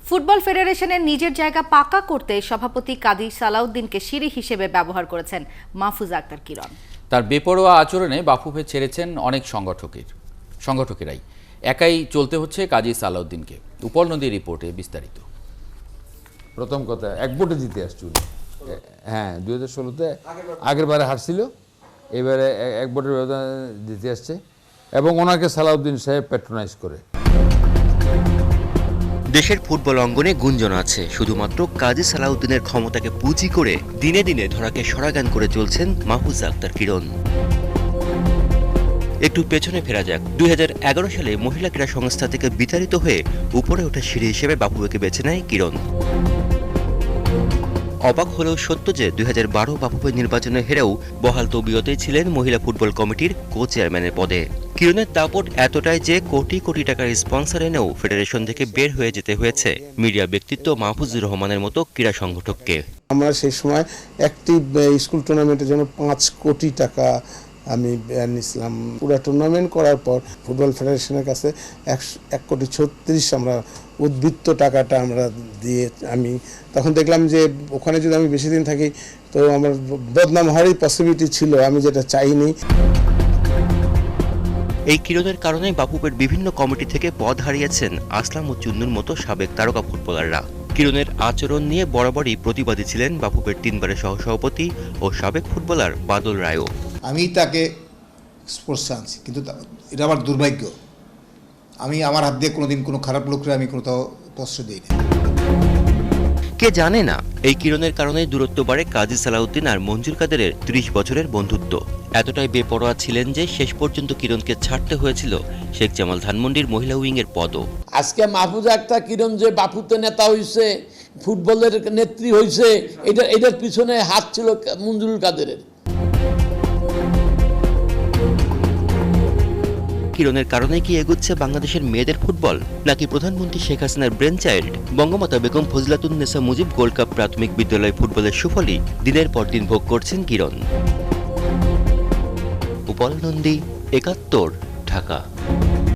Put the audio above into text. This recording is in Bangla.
ফুটবল ফেডারেশনের নিজের জায়গা পাকা করতে সভাপতি কাজী সালাউদ্দিনকে সিঁড়ি হিসেবে ব্যবহার করেছেন মাহফুজা আক্তার কিরণ। তার বেপরোয়া আচরণে বাফুফে ছেড়েছেন অনেক সংগঠকেরাই। একাই চলতে হচ্ছে কাজী সালাউদ্দিনকে। উপল নদী রিপোর্টে বিস্তারিত। প্রথম কথা এক ভোটে জিতে আসছিল। হ্যাঁ, 2016-তে আগের বারে হারছিল, এবারে এক ভোটের ব্যবধানে জিতে আসছে এবং ওনাকে সালাউদ্দিন সাহেব প্যাট্রোনাইজ করে। দেশের ফুটবল অঙ্গনে গুঞ্জন আছে শুধুমাত্র কাজী সালাউদ্দিনের ক্ষমতাকে পুঁজি করে দিনে দিনে ধরাকে সরাগান করে চলছেন মাহফুজা আক্তার কিরণ। একটু পেছনে ফেরা যাক। 2011 সালে মহিলা ক্রীড়া সংস্থা থেকে বিতাড়িত হয়ে উপরে ওঠা সিঁড়ি হিসেবে বাফুফেকে বেছে নেয় কিরণ। অবাক হলেও সত্য যে 2012 বাফুফে নির্বাচনে হেরেও বহাল তবিয়তেই ছিলেন মহিলা ফুটবল কমিটির কো চেয়ারম্যানের পদে। কিরণের দাপট এতটাই যে কোটি কোটি টাকার স্পন্সর এনেও ফেডারেশন থেকে বের হয়ে যেতে হয়েছে মিডিয়া ব্যক্তিত্ব মাহফুজুর রহমানের মতো ক্রীড়া সংগঠককে। আমরা সেই সময় একটি স্কুল টুর্নামেন্টের জন্য 5 কোটি টাকা আমি নিয়েছিলাম। পুরো টুর্নামেন্ট করার পর ফুটবল ফেডারেশনের কাছে 1,36,00,000 আমরা উদ্বৃত্ত টাকাটা আমরা দিয়ে আমি তখন দেখলাম যে ওখানে যদি আমি বেশি দিন থাকি তো আমার বদনাম হওয়ারই পসিবিলিটি ছিল, আমি যেটা চাইনি। এই কিরণের কারণে বাফুফের বিভিন্ন কমিটি থেকে পদ হারিয়েছেন আসলাম ও চুন্নুর মতো সাবেক তারকা ফুটবলাররা। কিরণের আচরণ নিয়ে বরাবরই প্রতিবাদী ছিলেন বাফুফের 3 বারের সহসভাপতি ও সাবেক ফুটবলার বাদল রায়ও। আমি তাকে স্পোর্টসে আনছি, কিন্তু এটা আমার দুর্ভাগ্য। আমি আমার হাত দিয়ে কোনোদিন কোনো খারাপ লোকরে আমি কোথাও স্পর্শ দিই না। কে জানে না এই কিরণের কারণে দূরত্ব বাড়ে কাজী সালাউদ্দিন আর মঞ্জুর কাদেরের 30 বছরের বন্ধুত্ব। এতটাই বেপরোয়া ছিলেন যে শেষ পর্যন্ত কিরণকে ছাড়তে হয়েছিল শেখ জামাল ধানমন্ডির মহিলা উইংয়ের পদও। আজকে মাহফুজা আক্তার কিরণ যে বাফুতে নেতা হয়েছে, ফুটবলের নেত্রী হয়েছে, এটার পিছনে হাত ছিল মঞ্জুরুল কাদেরের। কিরণের কারণে কি এগুচ্ছে বাংলাদেশের মেয়েদের ফুটবল, নাকি প্রধানমন্ত্রী শেখ হাসিনার brain child Bangamata Begum Fazilatunnesa Mujib gold cup প্রাথমিক বিদ্যালয় ফুটবলের সুফলই দিনের পর দিন ভোগ করছেন কিরণ। উপল নন্দী, 71, ঢাকা।